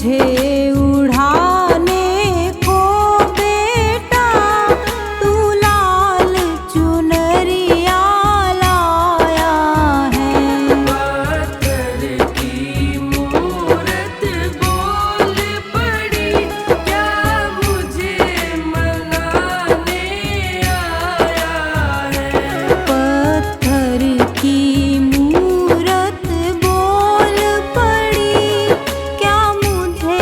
मुझे उड़ाने को बेटा तू लाल चुनरिया लाया है। पत्थर की मूरत बोल पड़ी, क्या मुझे मनाने आया है। पत्थर की मूरत बोल पड़ी, क्या मुझे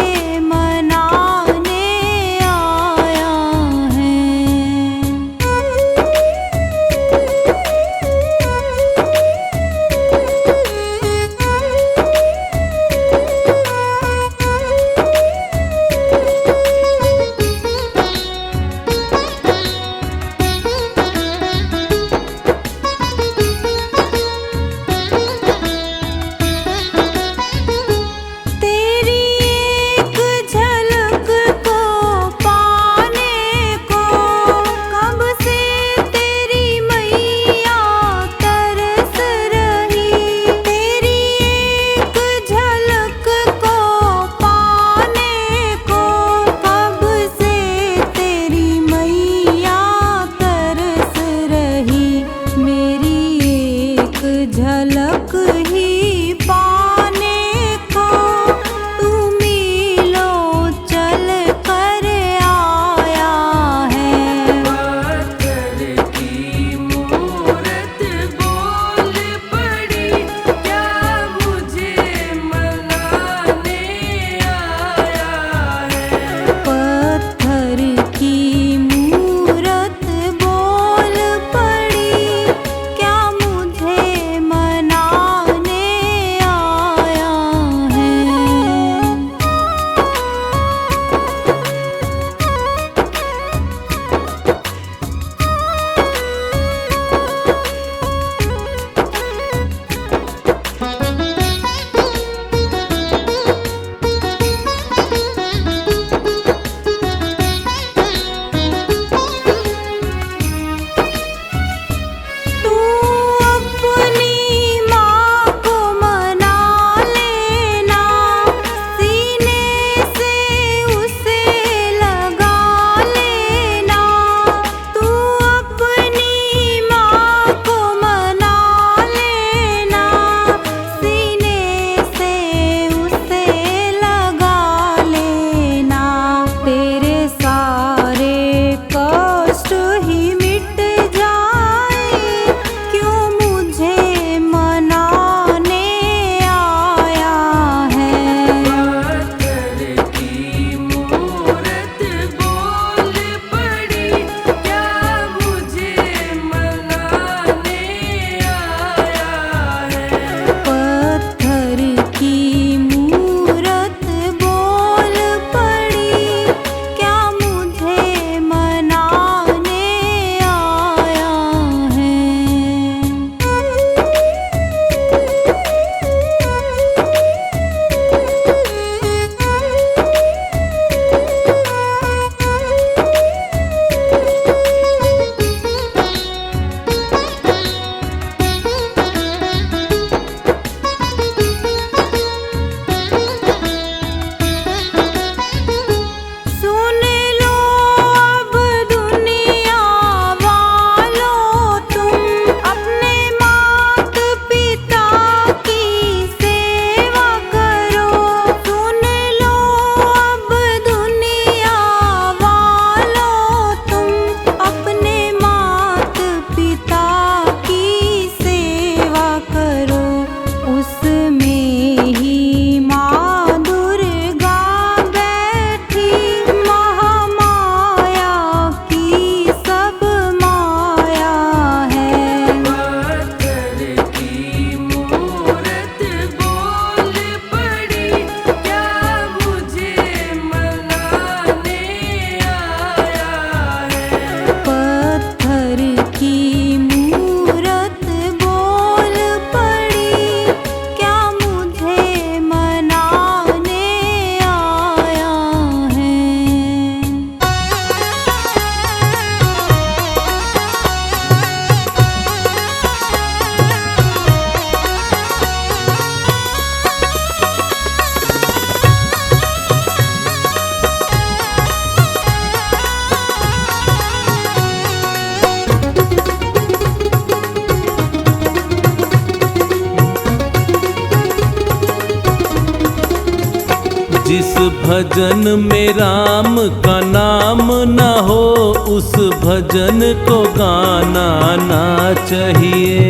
जिस भजन में राम का नाम न हो उस भजन को गाना ना चाहिए।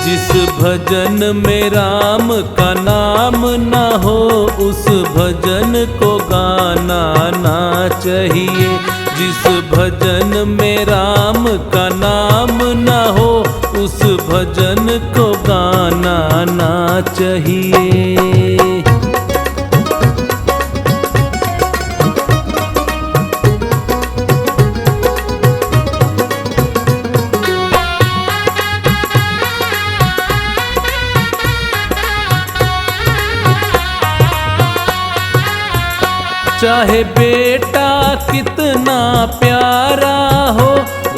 जिस भजन में राम का नाम न हो उस भजन को गाना ना चाहिए। जिस भजन में राम का नाम न हो उस भजन को गाना ना चाहिए। चाहे बेटा कितना प्यारा हो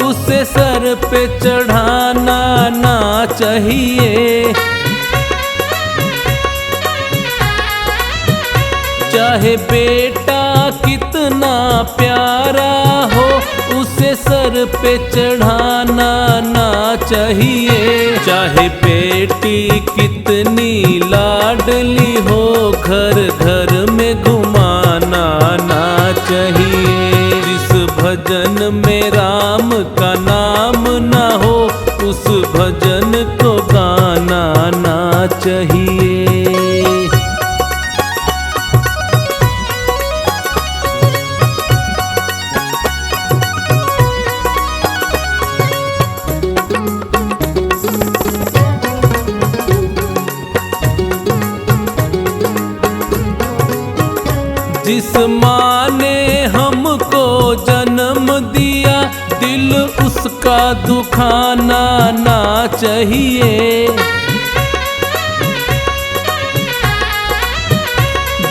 उसे सर पे चढ़ाना ना चाहिए। चाहे बेटा कितना प्यारा हो उसे सर पे चढ़ाना ना चाहिए। चाहे बेटी कितनी लाडली हो घर घर में घुमाना ना चाहिए। जिस भजन में राम का नाम न हो उस भजन को गाना ना चाहिए। जिस माँ ने हमको जन्म दिया दिल उसका दुखाना ना चाहिए।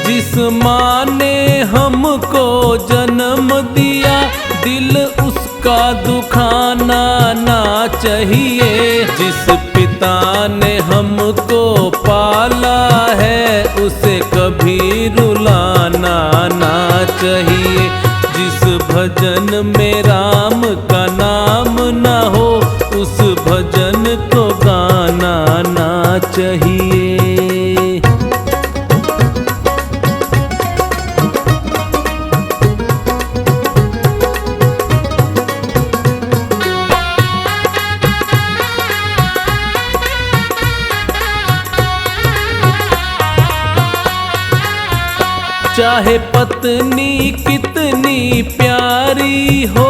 जिस माँ ने हमको जन्म दिया दिल उसका दुखाना ना चाहिए। जिस पिता ने हमको पाला है उसे कभी रुलाना ना चाहिए। जिस भजन में राम का नाम न हो उस भजन को गाना ना चाहिए। चाहे पत्नी कितनी प्यारी हो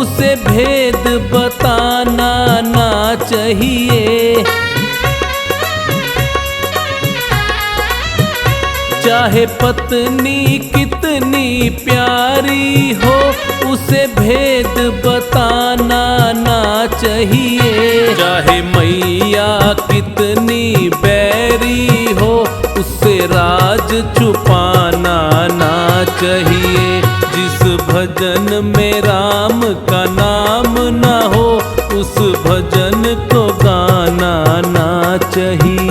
उसे भेद बताना ना चाहिए। चाहे पत्नी कितनी प्यारी हो उसे भेद बताना ना चाहिए। चाहे मैया कितनी बैरी हो उससे राज छुपाना ना चाहिए। जिस भजन में राम का नाम न हो उस भजन को गाना ना चाहिए।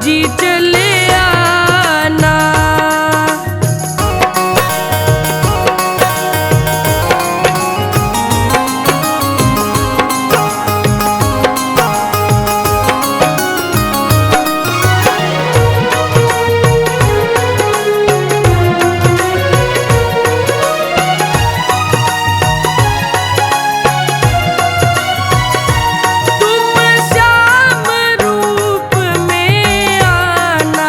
जी चले आना। तुम श्याम रूप में आना,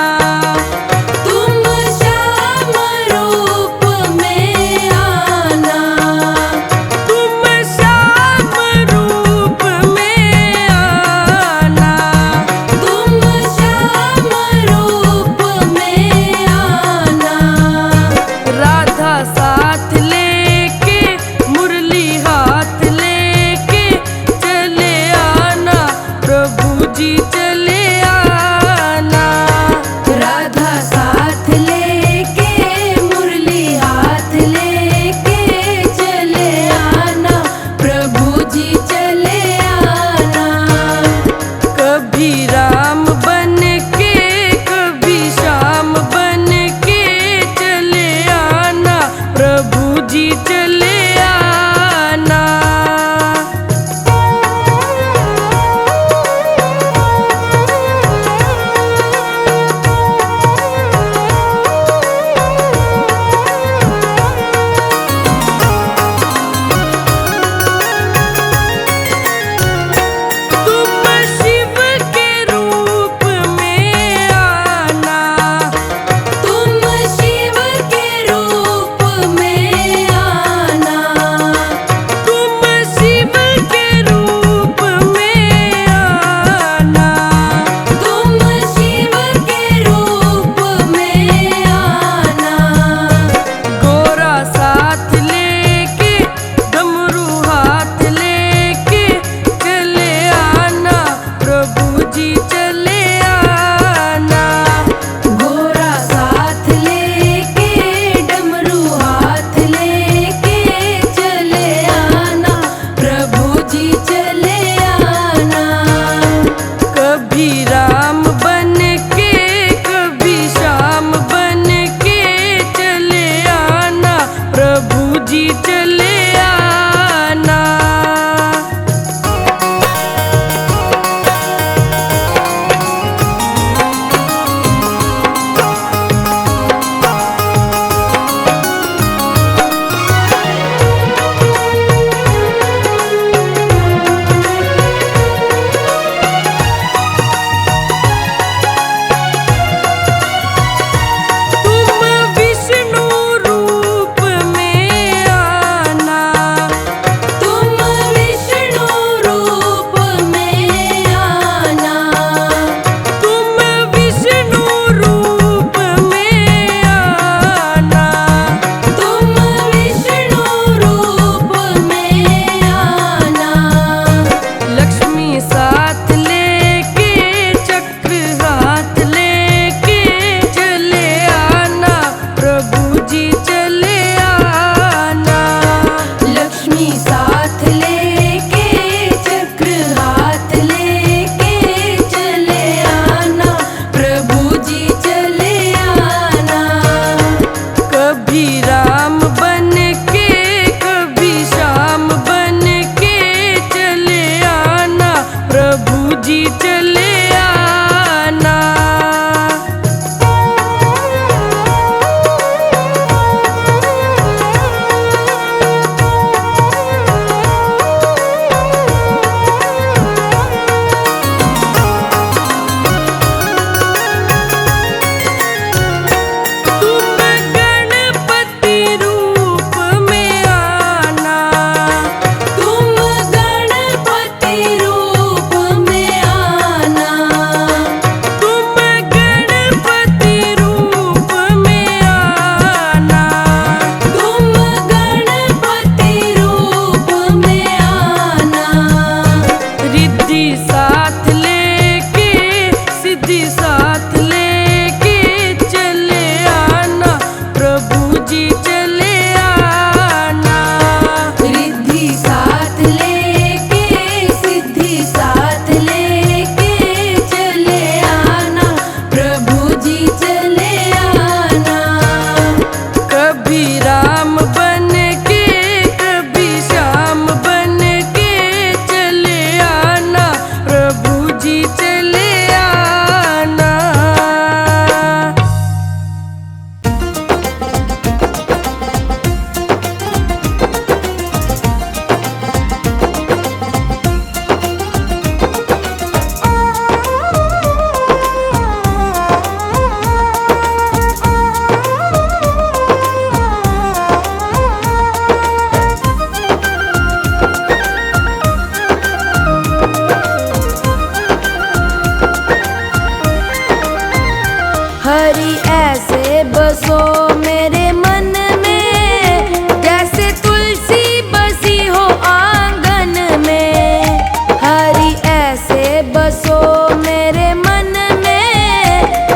हरि ऐसे बसो मेरे मन में, जैसे तुलसी बसी हो आंगन में। हरि ऐसे बसो मेरे मन में,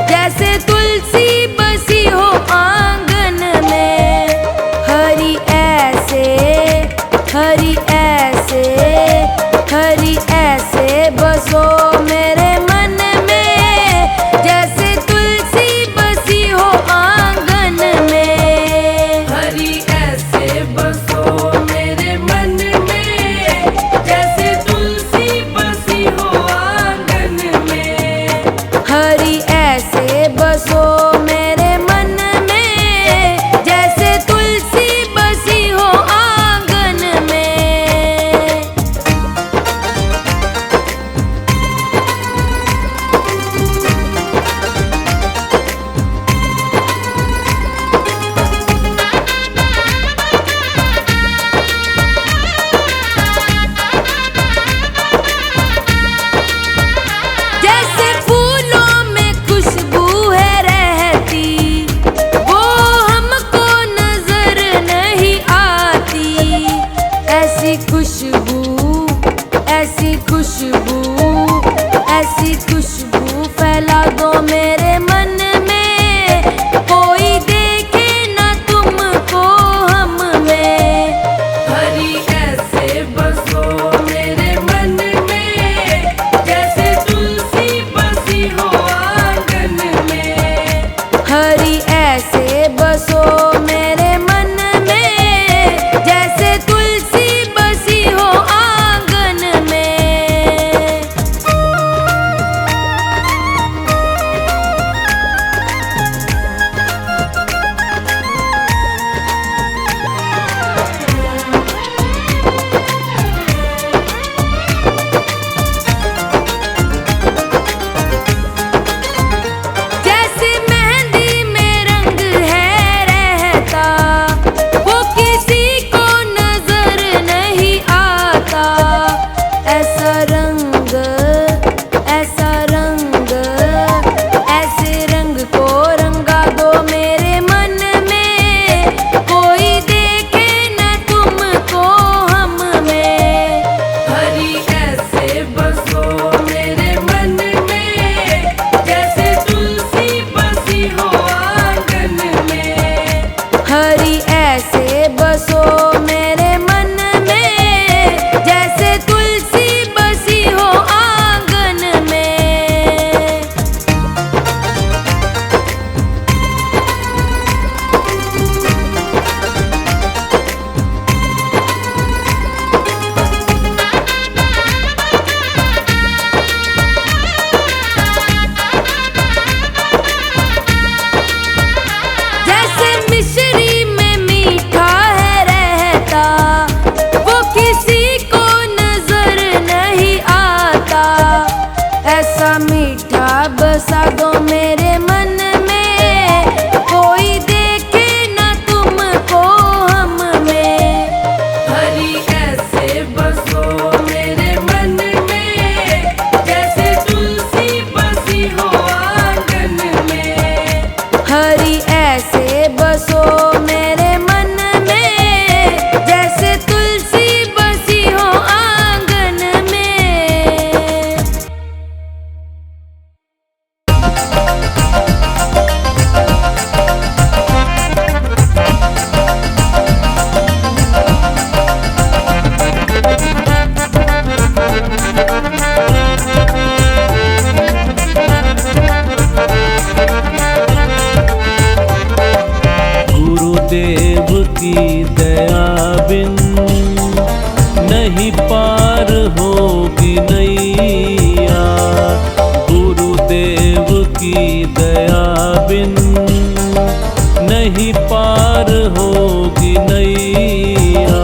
जैसे तुलसी बसी हो आंगन में। हरि ऐसे, हरि ऐसे, हरि ऐसे बसो मेरे मन में, जैसे तुलसी बसी हो आंगन में। हरि ऐसे बसो मेरे मन में, जैसे तुलसी बसी हो आंगन में। हरि ऐसे बसो मेरे मन में, जैसे तुलसी बसी हो आंगन में। जैसे फूलों में खुशबू है रहती, वो हमको नजर नहीं आती। ऐसी खुशबू, ऐसी खुशबू, ऐसी खुशबू फैला दो मेरे मन में, कोई देखे ना तुमको हम में। हरि ऐसे बसो मेरे मन में, जैसे तुलसी बसी हो आंगन में। हरि ऐसे बसो मेरे मन में, जैसे तुलसी बसी हो आंगन में। जैसे मेहंदी में रंग है रहता, वो किसी को नजर नहीं आता। ऐसा रंग, ऐसा रंग, ऐसे रंग को रंगा दो मेरे मन में, कोई देखे न तुमको हम में। हरि ऐसे बसो मेरे मन में, जैसे तुलसी बसी हो आंगन में। हरि ऐसे बसो मेरे मन में, जैसे तुलसी बसी हो आंगन में। जैसे मिश्री में मीठा है रहता, वो किसी को नजर नहीं आता। ऐसा मीठा बसा दो मेरे मन में, कोई देखे ना तुमको हम में। हरि ऐसे बसो मेरे मन में, जैसे तुलसी बसी हो आंगन में। हरि ऐसे बसो मेरे मन में, जैसे तुलसी बसी हो आंगन में। गुरुदेव की दया बिन नहीं पार होगी नैया। गुरुदेव की दया बिन नहीं पार होगी नैया।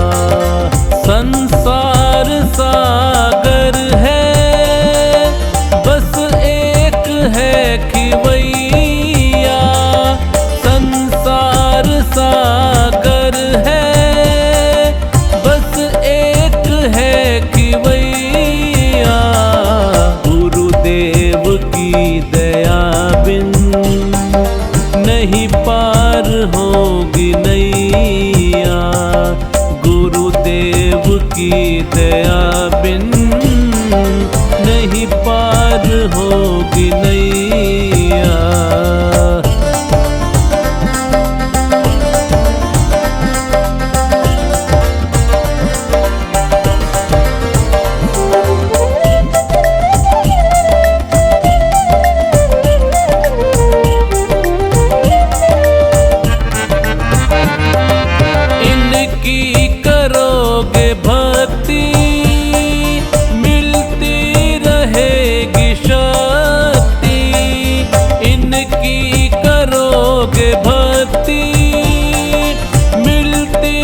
संसार सागर है, बस एक है खिवैया। संसार सागर है, बस एक है खिवैया। गुरुदेव की दया बिन नहीं पार होगी नैया, गुरुदेव की दया बिन नहीं पार होगी नैया। इनकी करोगे भक्ति मिलती रहेगी शक्ति, इनकी करोगे भक्ति मिलती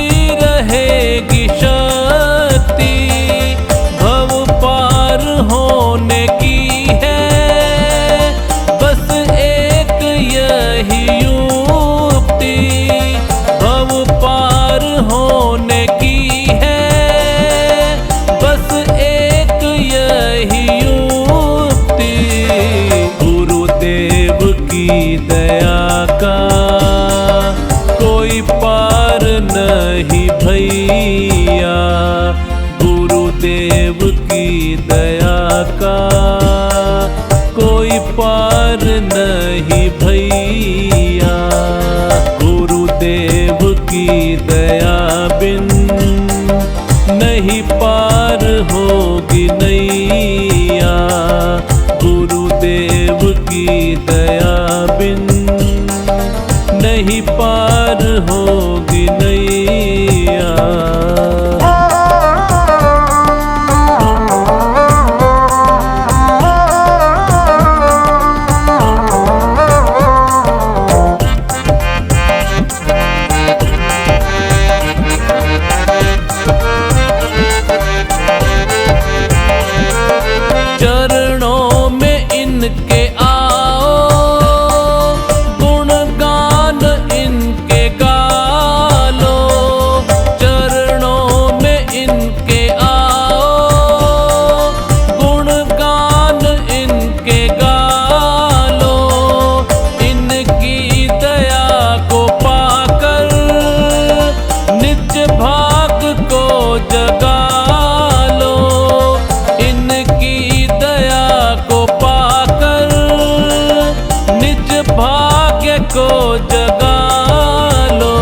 रहेगी शक्ति, भव पार होने की है बस एक यही युक्ति, भव पार होने की है बस एक यही युक्ति, गुरुदेव की दया का कोई पार नहीं भैया, गुरुदेव की दया का कोई पार नहीं भैया, गुरुदेव की दया बिन नहीं पार होगी नैया, गुरुदेव की दया बिन नहीं पार होगी नैया। चरणों में इनके आओ, गुणगान इनके गा लो, चरणों में इनके आओ, गुणगान इनके गा लो, इनकी दया को पाकर निज भाग को जगा लो, इनकी दया को पाकर निज भाग्य को जगा लो,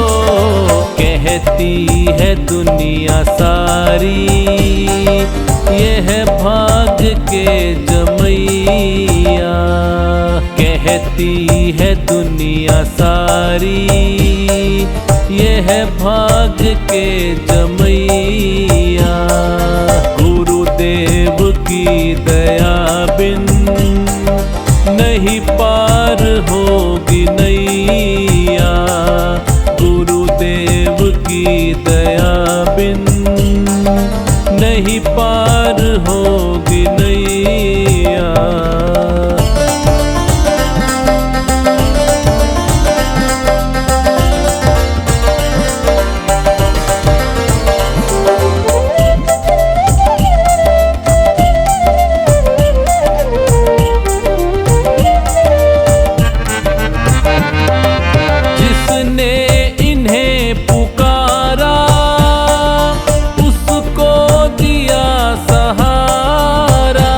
कहती है दुनिया सारी यह भाग्य के जमैया, कहती है दुनिया सारी यह भाग्य के जमैया, गुरुदेव की दया बिन नहीं पार होगी नैया, गुरुदेव की दया बिन नहीं पार होगी नैया। जिसने इन्हें पुकारा उसको दिया सहारा,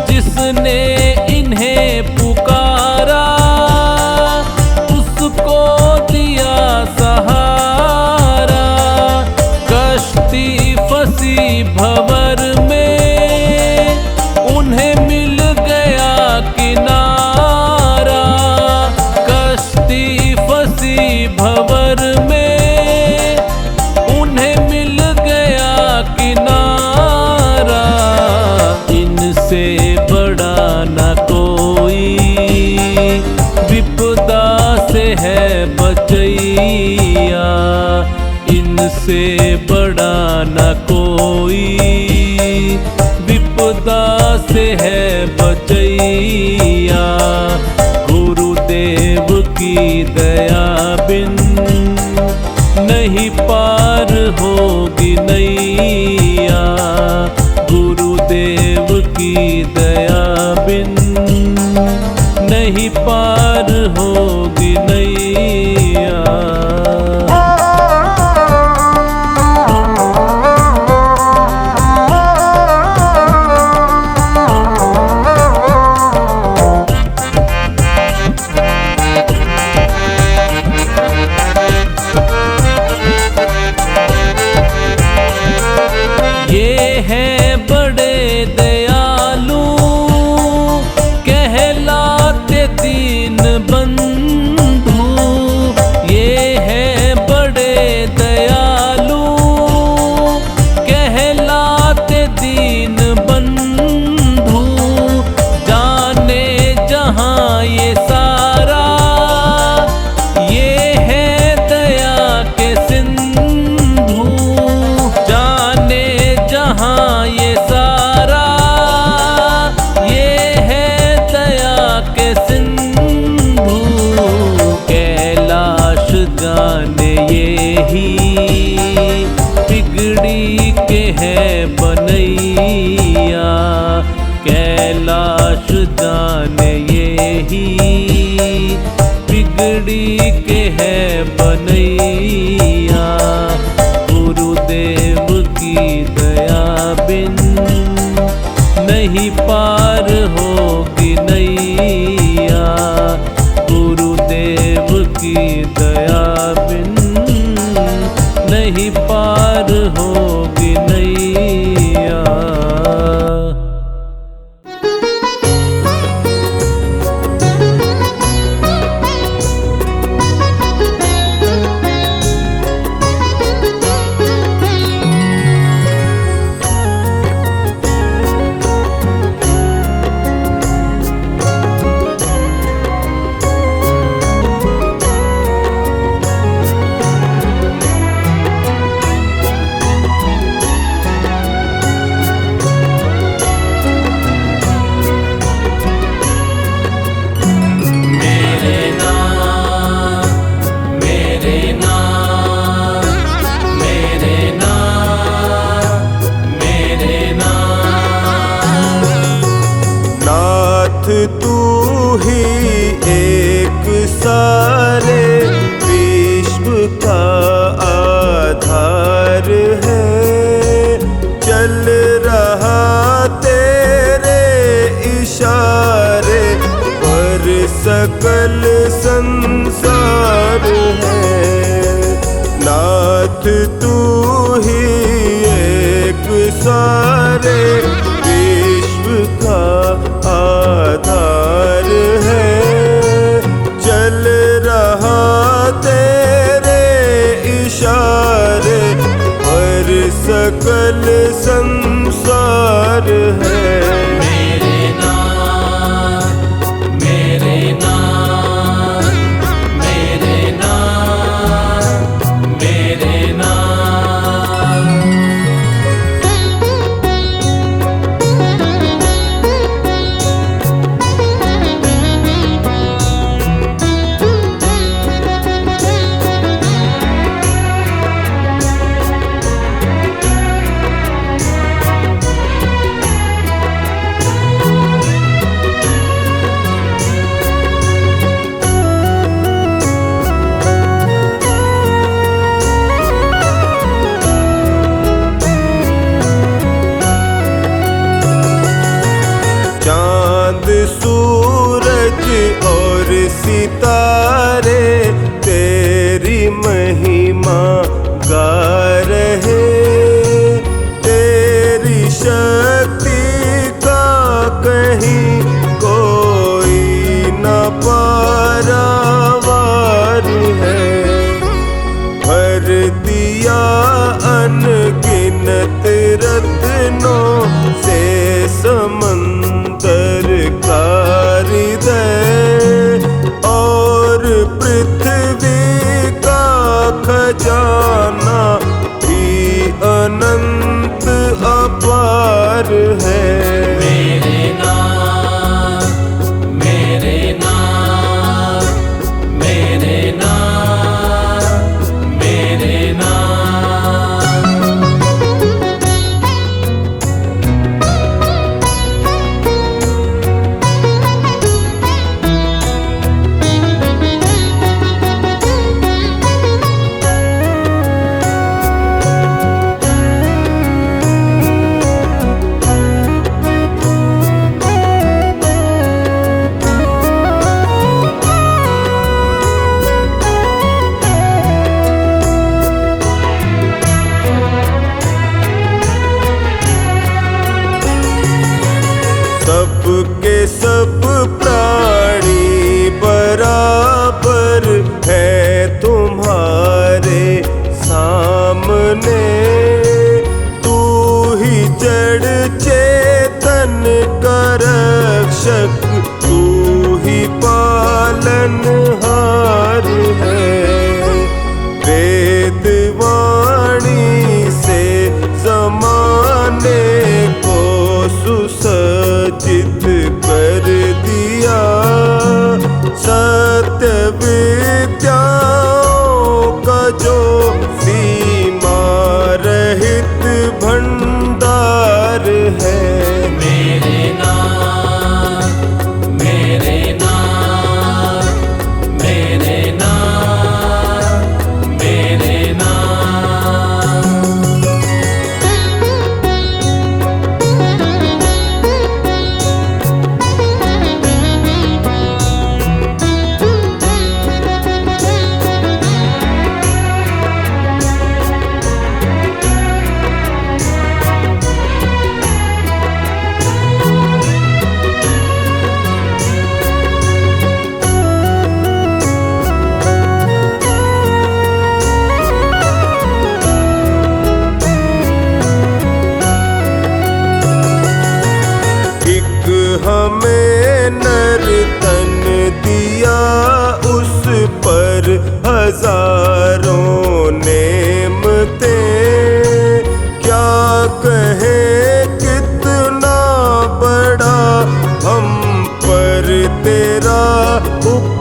जिसने इन्हें पुकारा उसको दिया सहारा, कश्ती फंसी भंवर में उन्हें मिल गया किनारा, कश्ती फंसी भंवर में उन्हें मिल गया किनारा, इनसे बड़ा न कोई विपदा से है बचैया, इनसे बड़ा न कोई विपदा से है बचैया, गुरुदेव की दया बिन नहीं पार होगी नैया, गुरुदेव की दया बिन नहीं पार होगी नैया। बिगड़ी के है बनैया। गुरुदेव की दया बिन नहीं पार होगी नैया। गुरुदेव की दया बिन नहीं पार होगी नैया। तू ही एक सारे विश्व का आधार है। चल रहा तेरे इशारे पर सकल संसार है। नाथ तू ही एक सारे विश्व का आधार है। चल रहा तेरे इशारे पर सकल संसार है। मेरे नाथ, मेरे नाथ, मेरे नाथ, मेरे नाथ।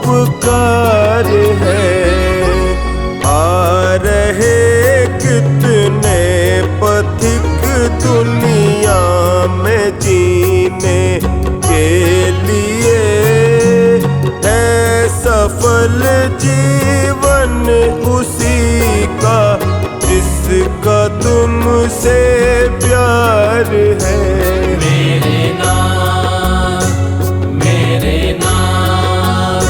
उपकार है। आ रहे कितने पथिक दुनिया में जीने के लिए, है सफल जीवन उसी का जिसका तुमसे प्यार है। मेरे नाथ, मेरे नाथ,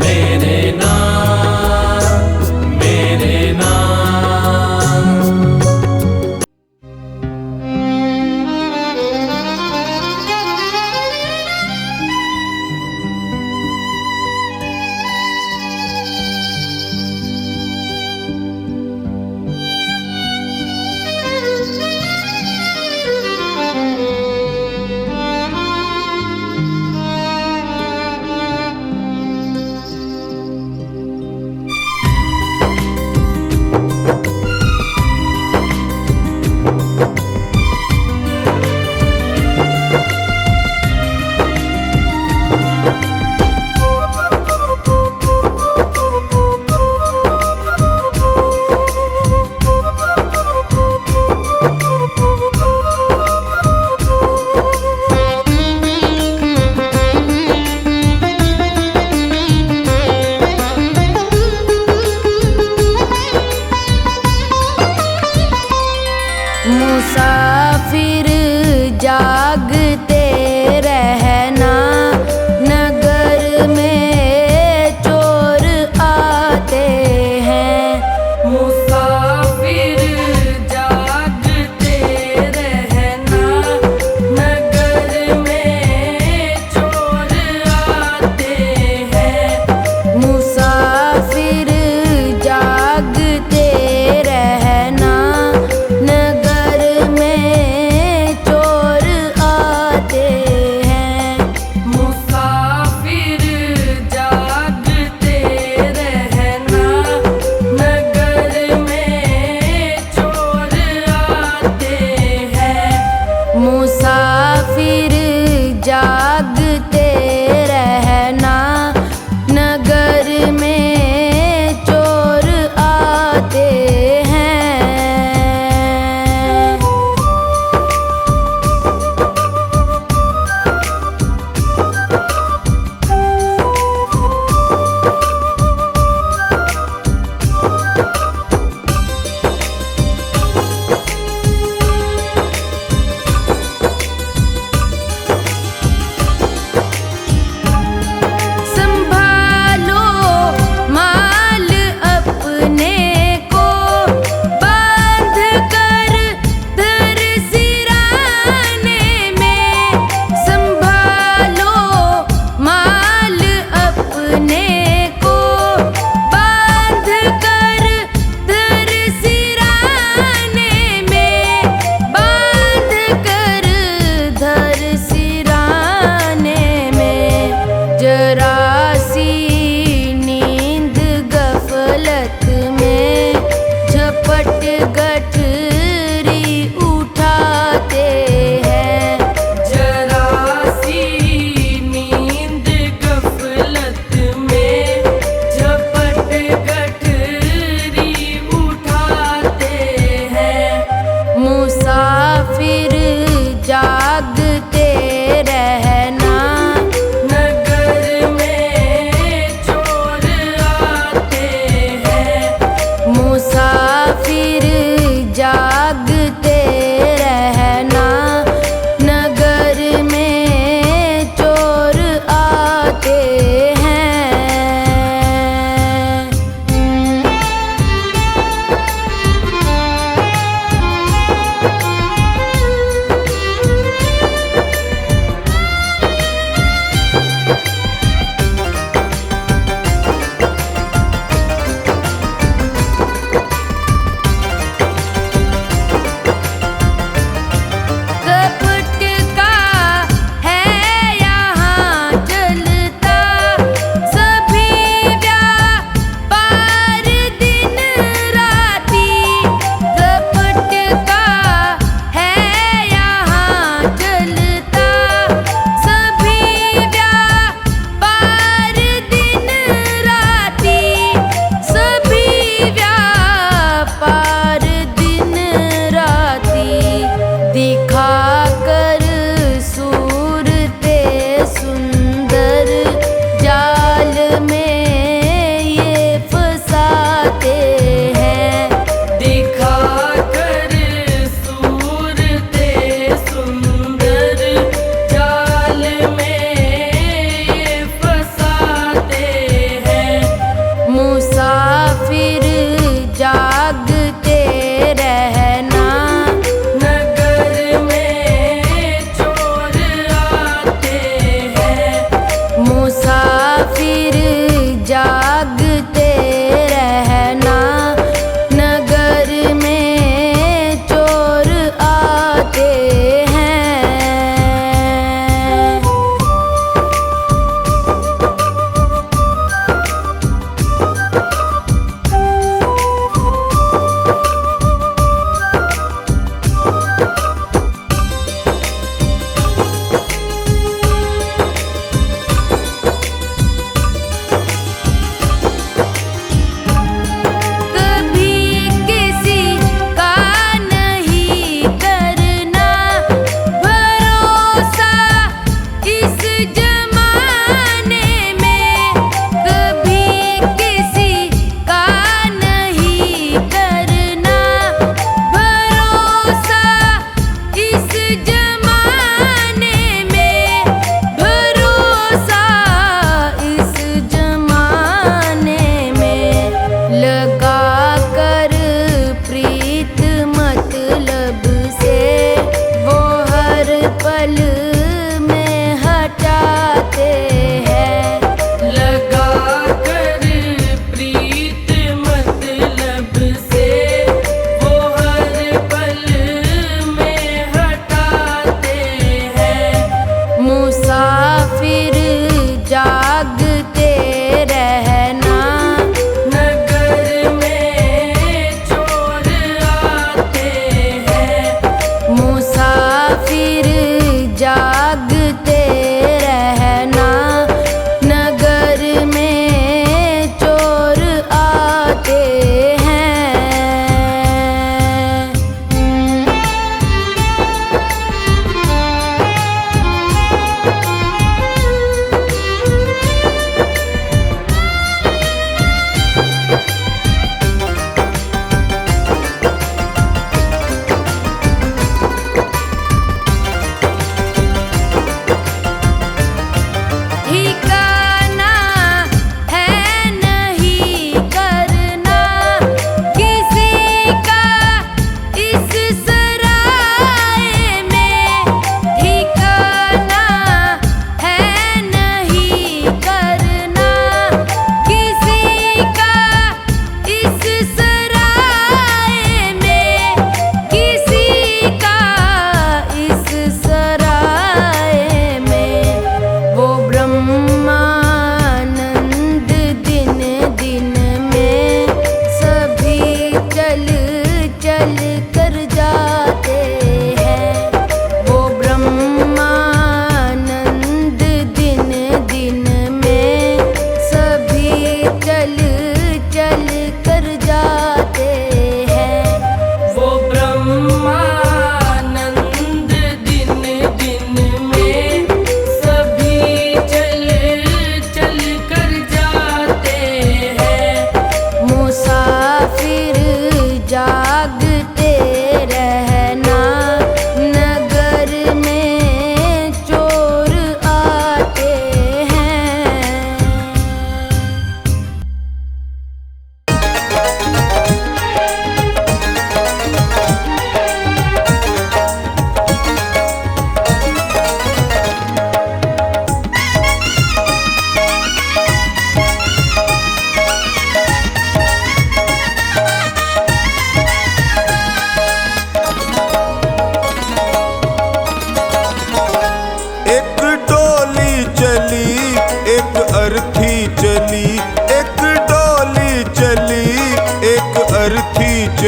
मेरे नाथ, मेरे नाथ।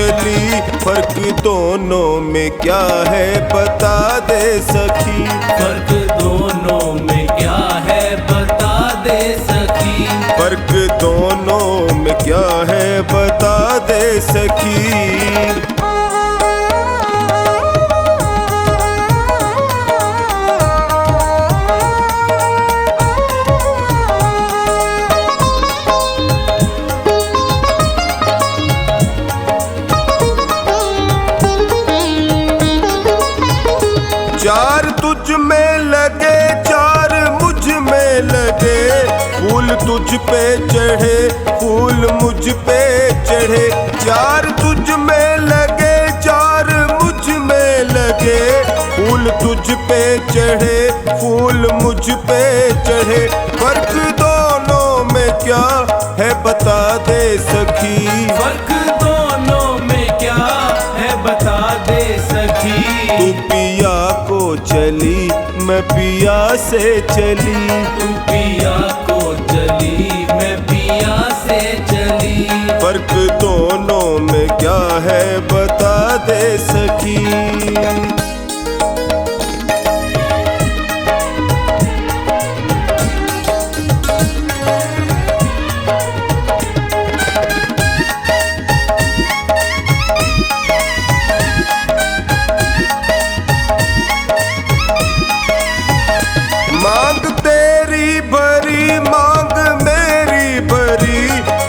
चली, फर्क दोनों में क्या है बता दे सखी। फर्क दोनों में क्या है बता दे सखी। फर्क दोनों में क्या है बता दे सखी। चार तुझ में लगे चार मुझ में लगे, फूल तुझ पे चढ़े फूल मुझ पे चढ़े। चार तुझ में लगे चार मुझ में लगे, फूल तुझ पे चढ़े फूल मुझ पे चढ़े। फर्क दोनों में क्या है बता दे सखी। फर्क दोनों में क्या है बता दे सखी। तू पिया को चली मैं पिया से चली, तू पिया को चली मैं पिया से चली। फर्क दोनों में क्या है बता दे सखी। मांग तेरी भरी मांग मेरी भरी,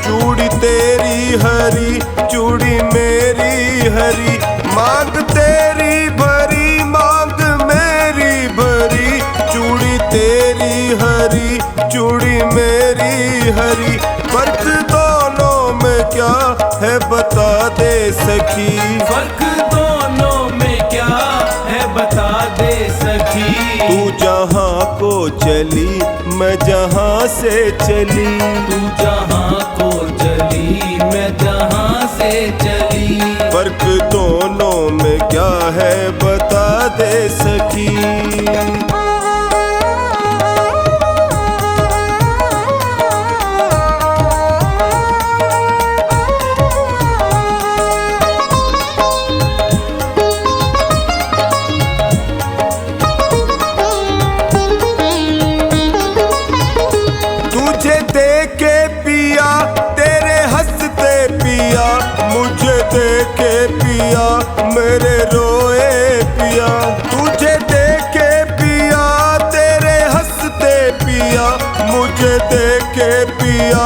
चूड़ी तेरी हरी चूड़ी मेरी हरी। मांग तेरी भरी मांग मेरी भरी, चूड़ी तेरी हरी चूड़ी मेरी हरी। फर्क दोनों में क्या है बता दे सखी। फर्क दोनों में क्या है बता दे सखी। तू जहाँ को चली मैं जहाँ से चली, तू जहाँ को चली मैं जहाँ से चली। फर्क दोनों में क्या है बता दे सखी। तुझे देखे पिया तेरे हंसते पिया, मुझे देखे पिया मेरे रोए पिया। तुझे देखे पिया तेरे हंसते पिया, मुझे देखे पिया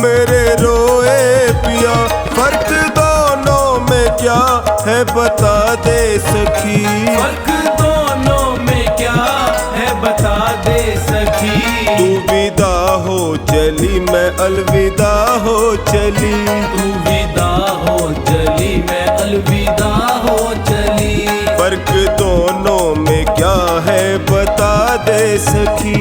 मेरे रोए पिया। फर्क दोनों में क्या है बता दे सखी। फर्क दोनों में क्या है बता दे सखी। तू विदा हो चली मैं अलविदा हो चली, तू विदा हो चली मैं अलविदा हो चली। फर्क दोनों में क्या है बता दे सखी।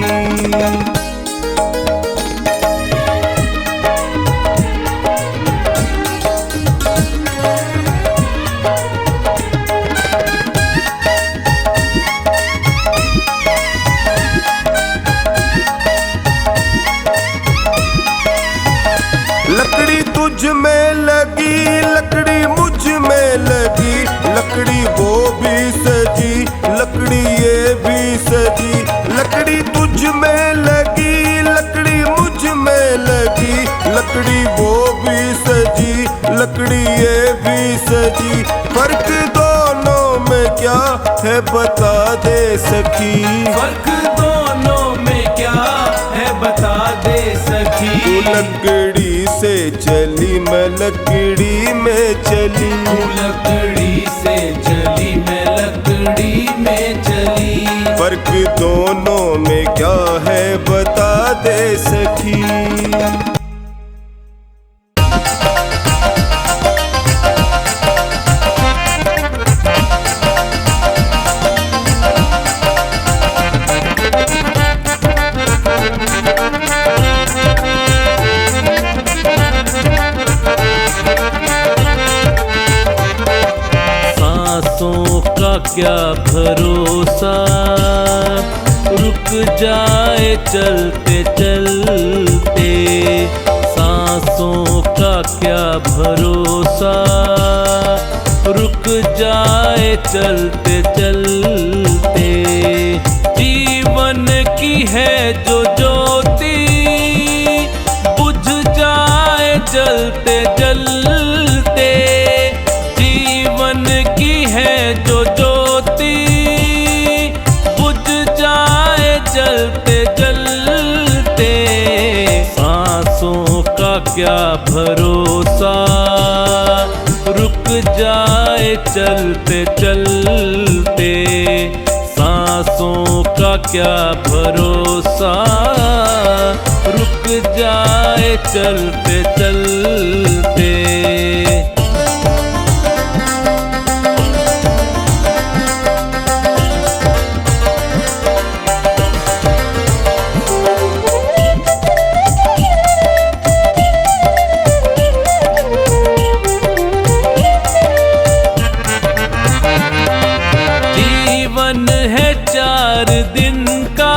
लकड़ी तुझ में लगी लकड़ी मुझ में लगी, लकड़ी वो भी सजी लकड़ी ये भी सजी। लकड़ी तुझ में लगी लकड़ी मुझ में लगी, लकड़ी वो भी सजी लकड़ी ये भी सजी। फर्क दोनों में क्या है बता दे सखी। फर्क दोनों में क्या है बता दे सखी। तू लकड़ी से चली मैं लकड़ी में चली, तू लकड़ी से चली मैं लकड़ी में चली। फर्क दोनों में क्या है बता दे सखी। सांसों का क्या भरोसा, रुक जाए चलते चलते। सांसों का क्या भरोसा, रुक जाए चलते चलते। जीवन की है जो ज्योति बुझ जाए जलते जलते। जीवन की है जो ज्योति बुझ जाए जलते जलते। सांसों का क्या भरोसा रुक जाए चलते चलते। सांसों का क्या भरोसा रुक जाए चलते चलते। जीवन है 4 दिन का,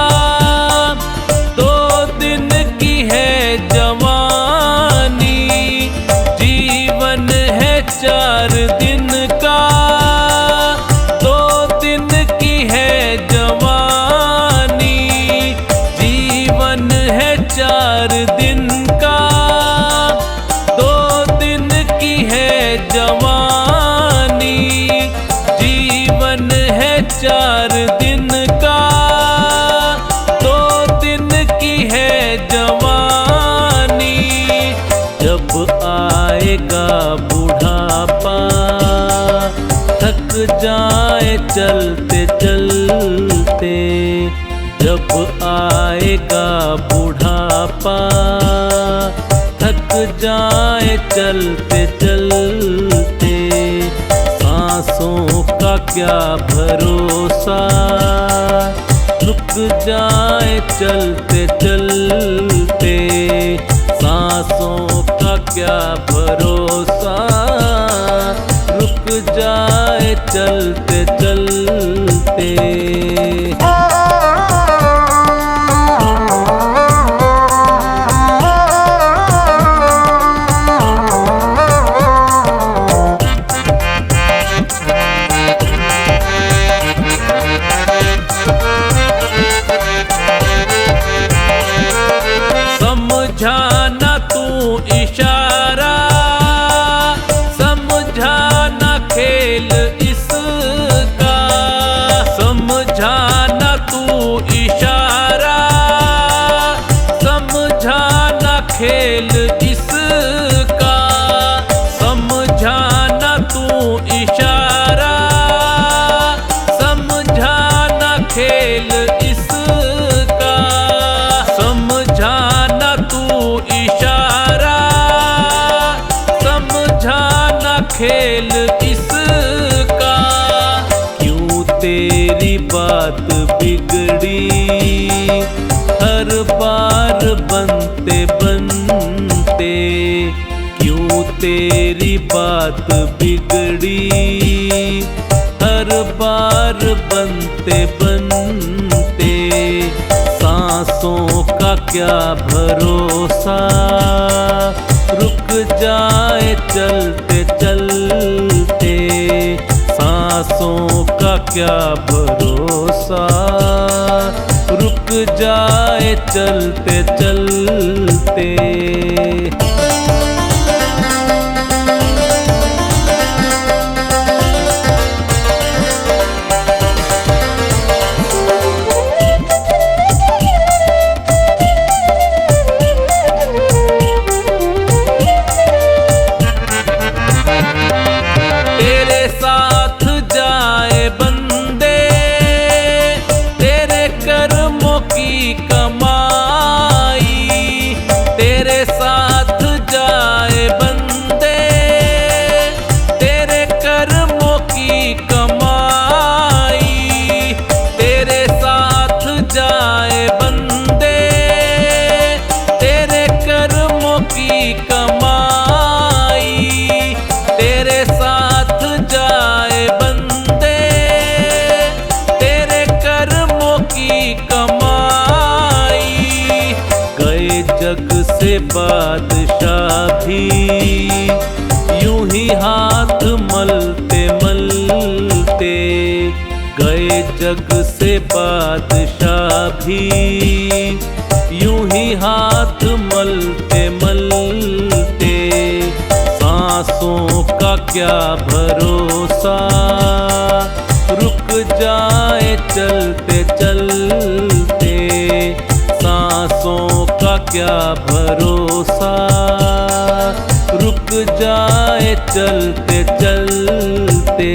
2 दिन की है जवानी। जीवन है 4 दिन का, 2 दिन की है जवानी। जीवन है 4 दिन का, 2 दिन की है जवानी। जीवन है 4 दिन का, 2 दिन की है जवानी। जब आएगा बुढ़ापा थक जाए चलते चलते। जब आएगा बुढ़ापा थक जाए चलते चलते। सांसों का क्या भरोसा रुक जाए चलते चलते। सांसों का क्या भरोसा रुक जाए चलते चलते। समझाना तू इशारा, समझाना खेल इसका। समझाना तू इशारा, समझाना खेल इसका। समझाना तू इशारा, समझाना खेल इसका। समझाना तू इशारा, समझाना खेल इसका। क्यों तेरी बात बिगड़ी हर बार बनते बनते। क्यों तेरी बात बिगड़ी हर बार बनते बनते। सांसों का क्या भरोसा रुक जाए चलते चलते। सांसों का क्या भरोसा रुक जाए चलते चलते। तेरे साथ जाए बंदे तेरे कर्मों की कमाई। तेरे साथ जाए बंदे तेरे कर्मों की कमाई। तेरे साथ जाए बंदे तेरे कर्मों की कमाई। तेरे साथ जाए बंदे तेरे कर्मों की कमाई। गए जग से बादशाह भी यूं ही हाथ मलते मलते। जग से बादशाह भी यूं ही हाथ मलते मलते, सांसों का क्या भरोसा रुक जाए चलते चलते, सांसों का क्या भरोसा रुक जाए चलते चलते।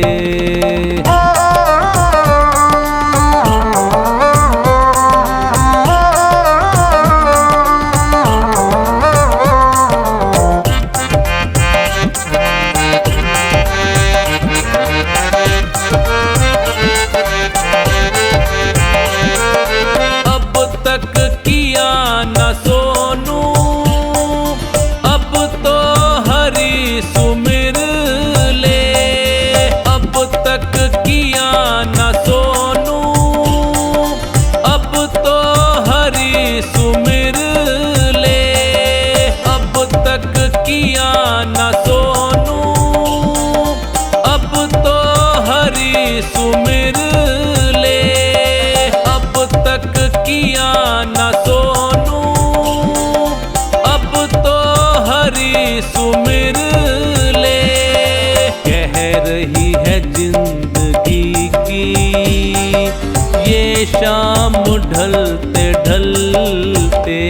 शाम ढलते ढलते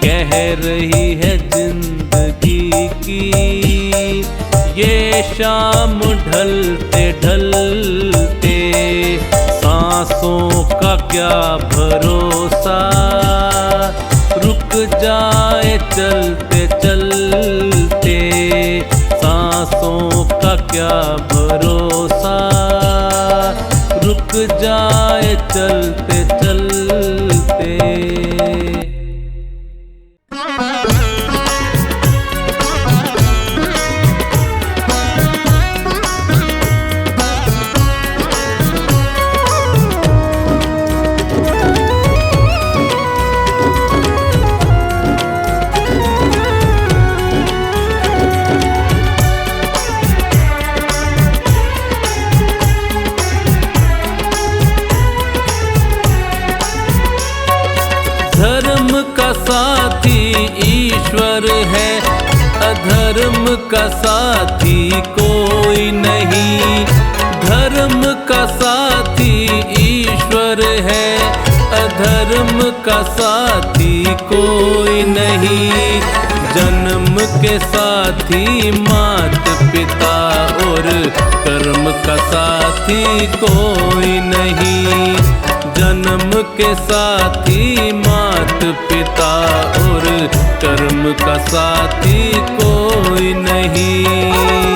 कह रही है जिंदगी की, ये शाम ढलते ढलते, सांसों का क्या भरोसा रुक जाए चलते चलते, सांसों का क्या भरोसा रुक जाए चलते चलते। ईश्वर है, अधर्म का साथी कोई नहीं, धर्म का साथी ईश्वर है, अधर्म का साथी कोई नहीं, जन्म के साथी मात पिता और कर्म का साथी कोई नहीं, जन्म के साथी मात पिता और कर्म का साथी कोई नहीं।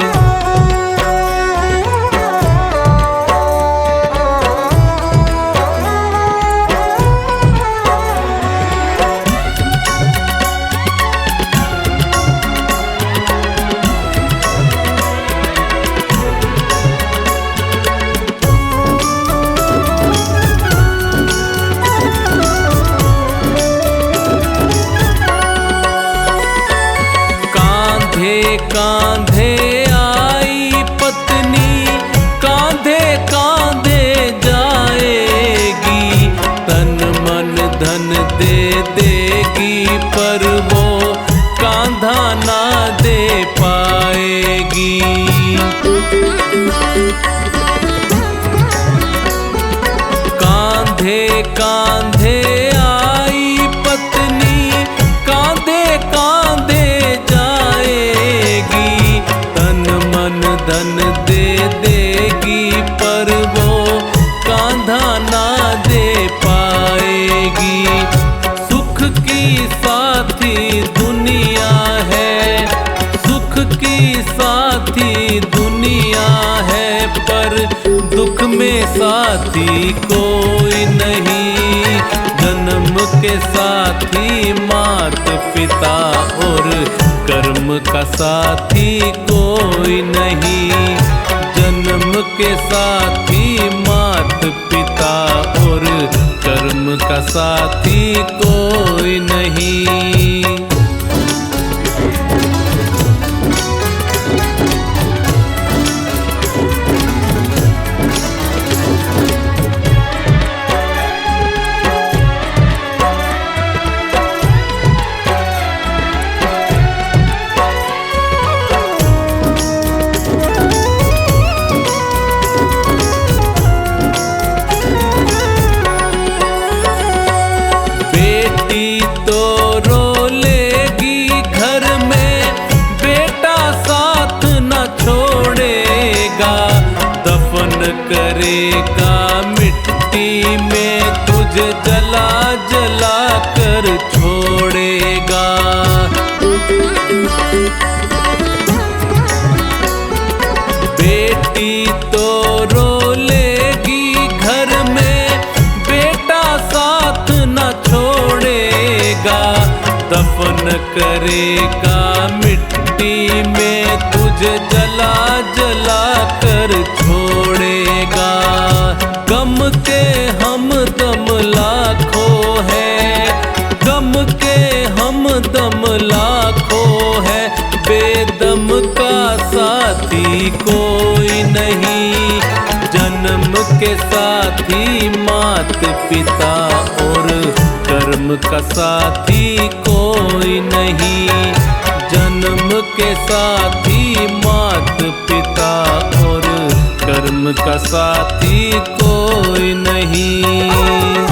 कांधे आई पत्नी, कांधे कांधे जाएगी, तन मन धन दे देगी पर वो कांधा ना दे पाएगी। कांधे कांधे आई पत्नी, कांधे कांधे धन दे देगी पर वो कांधा ना दे पाएगी। सुख की साथी दुनिया है, सुख की साथी दुनिया है, पर दुख में साथी कोई नहीं, जन्म के साथी मात पिता और कर्म का साथी कोई नहीं, जन्म के साथी मात पिता और कर्म का साथी कोई नहीं। बेटी तो रो लेगी घर में, बेटा साथ न छोड़ेगा। दफन करेगा मिट्टी में, तुझे जला जला कर छोड़ेगा। गम के हम दम लाखों है, गम के हम दम लाखों है। बेदम का साथी कोई नहीं, जन्म के साथी मात पिता और कर्म का साथी कोई नहीं। जन्म के साथी मात पिता और कर्म का साथी कोई नहीं।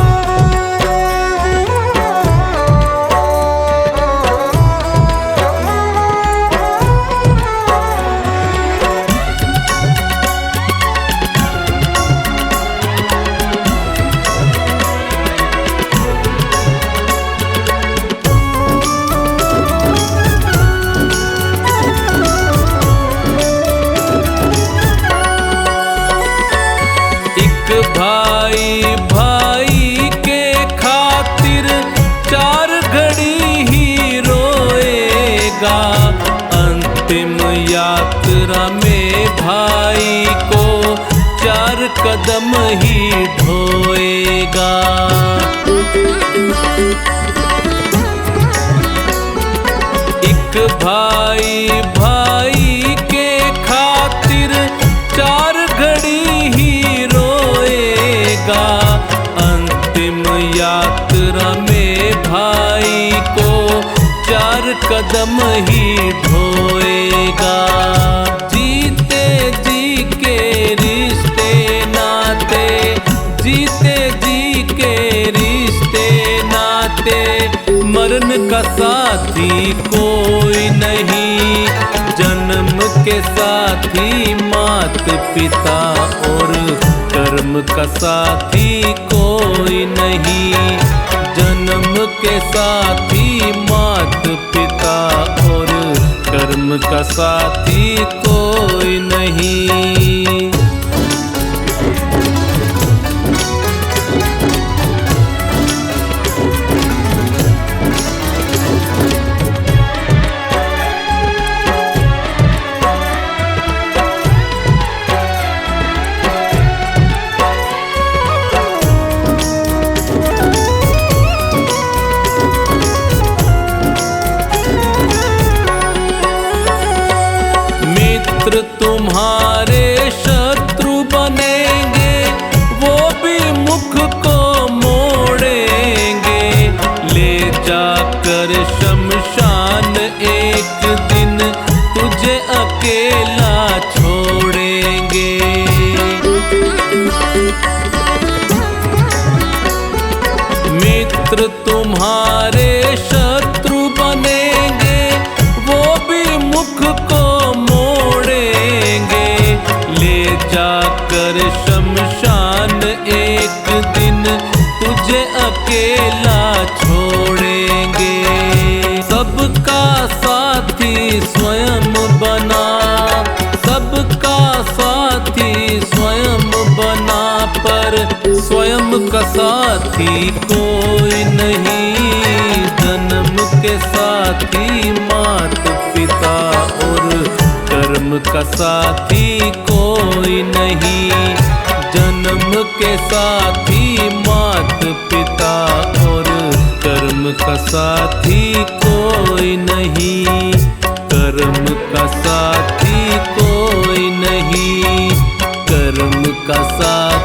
भाई भाई के खातिर 4 घड़ी ही रोएगा। अंतिम यात्रा में भाई को 4 कदम ही ढोएगा। एक भाई भाई के खातिर 4 घड़ी ही अंतिम यात्रा में भाई को 4 कदम ही ढोएगा। जीते जी के रिश्ते नाते, जीते जी के रिश्ते नाते, मरण का साथी कोई नहीं। जन्म के साथी मात पिता और कर्म का साथी कोई नहीं। जन्म के साथी मात पिता और कर्म का साथी कोई नहीं। तुम्हारे शत्रु बनेंगे, वो भी मुख को मोड़ेंगे। ले जाकर शमशान एक दिन तुझे अकेला छोड़ेंगे। मित्र तुम्हारे शत्रु बनेंगे, वो भी मुख को ले जाकर शमशान एक दिन तुझे अकेला छोड़ेंगे। सबका साथी स्वयं बना, सबका साथी स्वयं बना, पर स्वयं का साथी कोई नहीं। जन्म के साथी मात पिता और कर्म का साथी कोई नहीं। जन्म के साथी मात पिता और कर्म का साथी कोई नहीं। कर्म का साथी कोई नहीं। कर्म का साथी